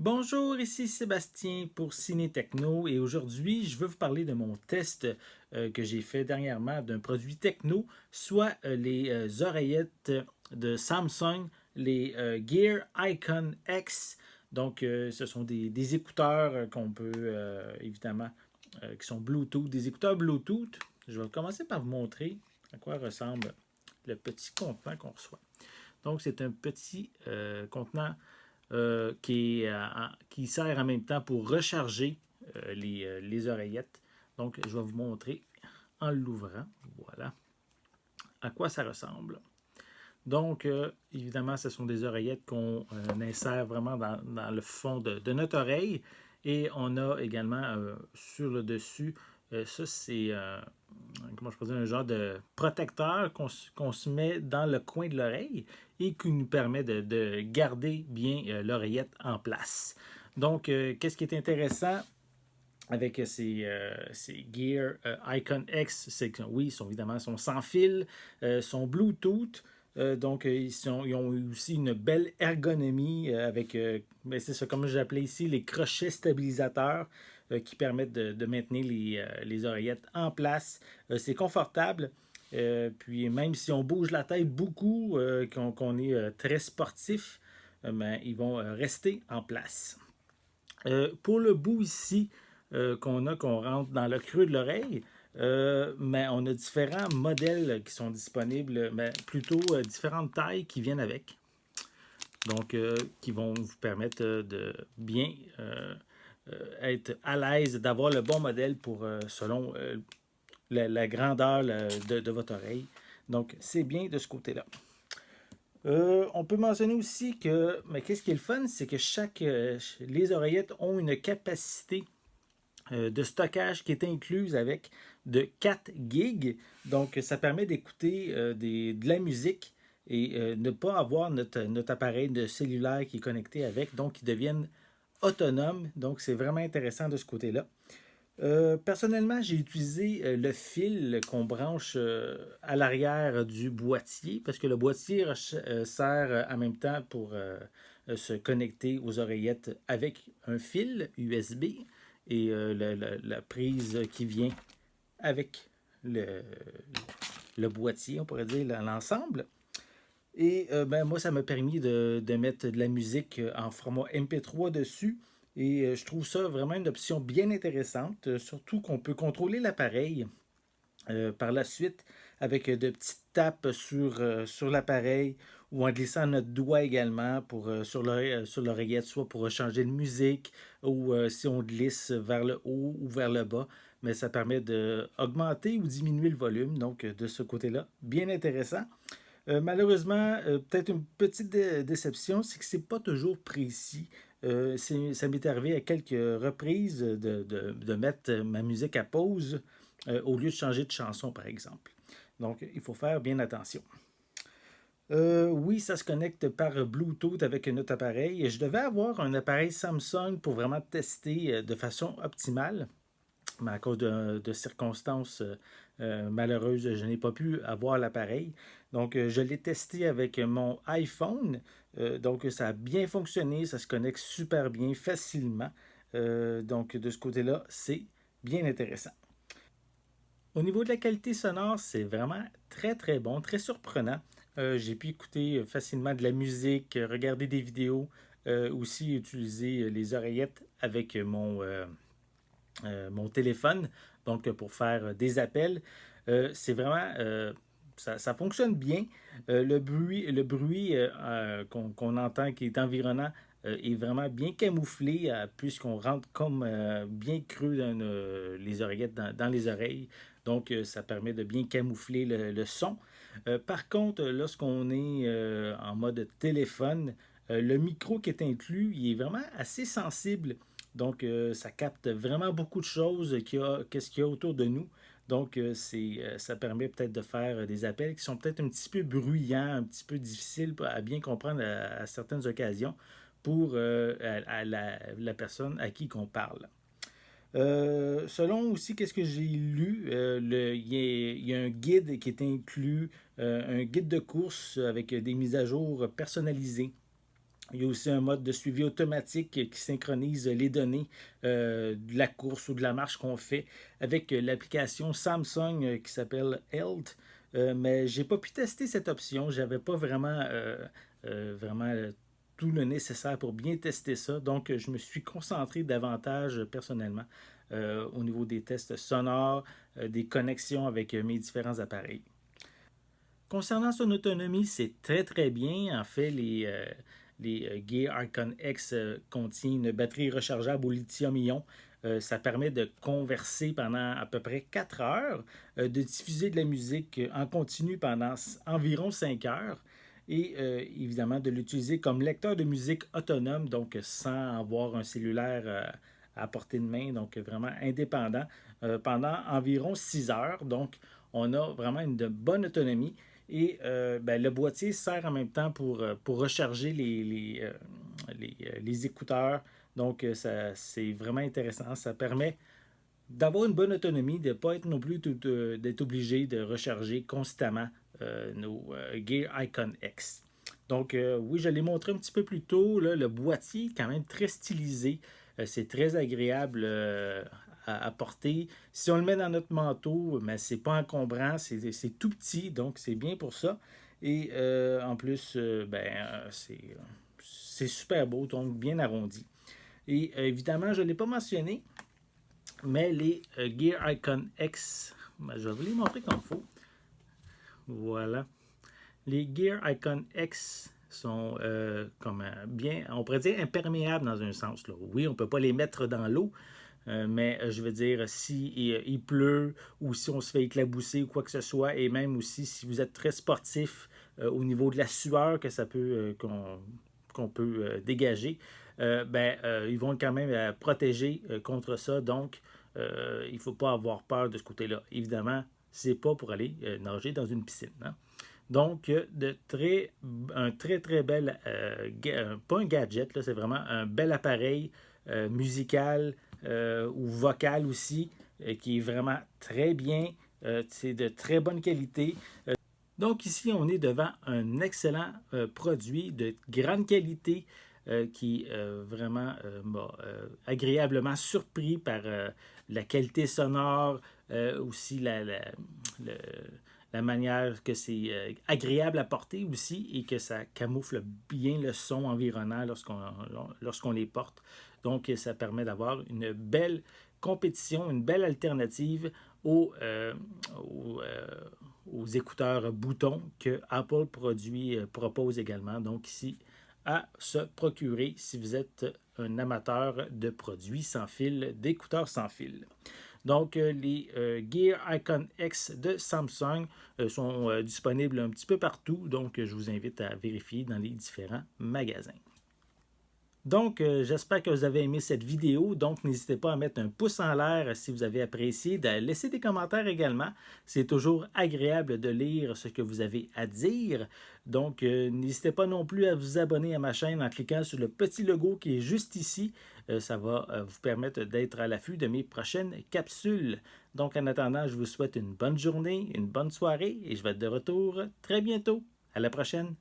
Bonjour, ici Sébastien pour Ciné Techno et aujourd'hui je veux vous parler de mon test que j'ai fait dernièrement d'un produit techno, soit les oreillettes de Samsung, les Gear Icon X. Donc ce sont des écouteurs qu'on peut évidemment, qui sont Bluetooth, des écouteurs Bluetooth. Je vais commencer par vous montrer à quoi ressemble le petit contenant qu'on reçoit. Donc c'est un petit contenant qui sert en même temps pour recharger les oreillettes. Donc, je vais vous montrer en l'ouvrant. Voilà à quoi ça ressemble. Donc, évidemment, ce sont des oreillettes qu'on insère vraiment dans le fond de notre oreille. Et on a également sur le dessus, ça c'est, comment je peux dire, un genre de protecteur qu'on se met dans le coin de l'oreille et qui nous permet de garder bien l'oreillette en place. Donc, qu'est-ce qui est intéressant avec ces Gear Icon X, c'est que oui, ils sont sans fil, sont Bluetooth. Donc, ils ont aussi une belle ergonomie avec, c'est ça, comme j'appelais ici, les crochets stabilisateurs qui permettent de maintenir les oreillettes en place. C'est confortable. Puis même si on bouge la tête beaucoup, qu'on est très sportif, ben, ils vont rester en place. Pour le bout ici qu'on rentre dans le creux de l'oreille, mais on a différents modèles qui sont disponibles, mais plutôt différentes tailles qui viennent avec. Donc, qui vont vous permettre de bien être à l'aise, d'avoir le bon modèle pour selon la grandeur de votre oreille. Donc, c'est bien de ce côté-là. On peut mentionner aussi que, mais qu'est-ce qui est le fun, c'est que les oreillettes ont une capacité de stockage qui est incluse avec de 4 gigs. Donc, ça permet d'écouter de la musique et ne pas avoir notre appareil de cellulaire qui est connecté avec, donc ils deviennent autonomes. Donc, c'est vraiment intéressant de ce côté-là. Personnellement, j'ai utilisé le fil qu'on branche à l'arrière du boîtier parce que le boîtier sert en même temps pour se connecter aux oreillettes avec un fil USB et la prise qui vient avec le, le boîtier, on pourrait dire l'ensemble. Et ben, moi, ça m'a permis de mettre de la musique en format MP3 dessus. Et je trouve ça vraiment une option bien intéressante, surtout qu'on peut contrôler l'appareil par la suite avec de petites tapes sur l'appareil ou en glissant notre doigt également sur l'oreillette, soit pour changer de musique ou si on glisse vers le haut ou vers le bas. Mais ça permet d'augmenter ou diminuer le volume. Donc, de ce côté-là, bien intéressant. Malheureusement, peut-être une petite déception, c'est que c'est pas toujours précis. Ça m'est arrivé à quelques reprises de mettre ma musique à pause au lieu de changer de chanson, par exemple. Donc, il faut faire bien attention. Oui, ça se connecte par Bluetooth avec notre appareil. Je devais avoir un appareil Samsung pour vraiment tester de façon optimale, mais à cause de circonstances malheureuses, je n'ai pas pu avoir l'appareil. Donc, je l'ai testé avec mon iPhone. Donc, ça a bien fonctionné, ça se connecte super bien, facilement. Donc, de ce côté-là, c'est bien intéressant. Au niveau de la qualité sonore, c'est vraiment très très bon, très surprenant. J'ai pu écouter facilement de la musique, regarder des vidéos, aussi utiliser les oreillettes avec mon téléphone, donc pour faire des appels. C'est vraiment, ça fonctionne bien. Le bruit qu'on entend qui est environnant est vraiment bien camouflé puisqu'on rentre comme bien creux dans les oreillettes, dans les oreilles. Donc, ça permet de bien camoufler le son. Par contre, lorsqu'on est en mode téléphone, le micro qui est inclus, il est vraiment assez sensible. Donc, ça capte vraiment beaucoup de choses qu'est-ce qu'il y a autour de nous. Donc, ça permet peut-être de faire des appels qui sont peut-être un petit peu bruyants, un petit peu difficiles à bien comprendre à certaines occasions pour la personne à qui qu'on parle. Selon aussi qu'est-ce que j'ai lu, il y a un guide qui est inclus, un guide de course avec des mises à jour personnalisées Il y a aussi un mode de suivi automatique qui synchronise les données de la course ou de la marche qu'on fait avec l'application Samsung qui s'appelle Health. Mais j'ai pas pu tester cette option. J'avais pas vraiment tout le nécessaire pour bien tester ça. Donc, je me suis concentré davantage personnellement au niveau des tests sonores, des connexions avec mes différents appareils. Concernant son autonomie, c'est très très bien. En fait, les Gear Icon X contiennent une batterie rechargeable au lithium-ion. Ça permet de converser pendant à peu près 4 heures, de diffuser de la musique en continu pendant environ 5 heures et évidemment de l'utiliser comme lecteur de musique autonome, donc sans avoir un cellulaire à portée de main, donc vraiment indépendant, pendant environ 6 heures. Donc, on a vraiment une bonne autonomie. Et ben, le boîtier sert en même temps pour recharger les écouteurs. Donc, c'est vraiment intéressant. Ça permet d'avoir une bonne autonomie, de ne pas être non plus d'être obligé de recharger constamment nos Gear Icon X. Donc, oui, je l'ai montré un petit peu plus tôt. Là, le boîtier est quand même très stylisé. C'est très agréable à porter. Si on le met dans notre manteau, mais c'est pas encombrant, c'est tout petit, donc c'est bien pour ça. Et en plus, c'est super beau, donc bien arrondi. Et évidemment, je ne l'ai pas mentionné, mais les Gear Icon X, ben, je vais vous les montrer comme il faut. Voilà. Les Gear Icon X sont comme bien, on pourrait dire imperméables dans un sens. Là. Oui, on ne peut pas les mettre dans l'eau, mais je veux dire, si il pleut ou si on se fait éclabousser ou quoi que ce soit, et même aussi si vous êtes très sportif au niveau de la sueur que ça peut qu'on peut dégager, ils vont quand même protéger contre ça. Donc, il ne faut pas avoir peur de ce côté-là. Évidemment, c'est pas pour aller nager dans une piscine. Hein? Donc, un très très bel, pas un gadget, là, c'est vraiment un bel appareil musical ou vocal aussi, qui est vraiment très bien, c'est de très bonne qualité. Donc ici, on est devant un excellent produit de grande qualité qui vraiment m'a agréablement surpris par la qualité sonore, aussi le, la manière que c'est agréable à porter aussi et que ça camoufle bien le son environnant lorsqu'on les porte. Donc, ça permet d'avoir une belle compétition, une belle alternative aux, euh, aux, euh, aux écouteurs boutons que Apple propose également. Donc, ici, à se procurer si vous êtes un amateur de produits sans fil, d'écouteurs sans fil. Donc, les Gear Icon X de Samsung sont disponibles un petit peu partout. Donc, je vous invite à vérifier dans les différents magasins. Donc, j'espère que vous avez aimé cette vidéo. Donc, n'hésitez pas à mettre un pouce en l'air si vous avez apprécié, de laisser des commentaires également. C'est toujours agréable de lire ce que vous avez à dire. Donc, n'hésitez pas non plus à vous abonner à ma chaîne en cliquant sur le petit logo qui est juste ici. Ça va vous permettre d'être à l'affût de mes prochaines capsules. Donc, en attendant, je vous souhaite une bonne journée, une bonne soirée et je vais être de retour très bientôt. À la prochaine!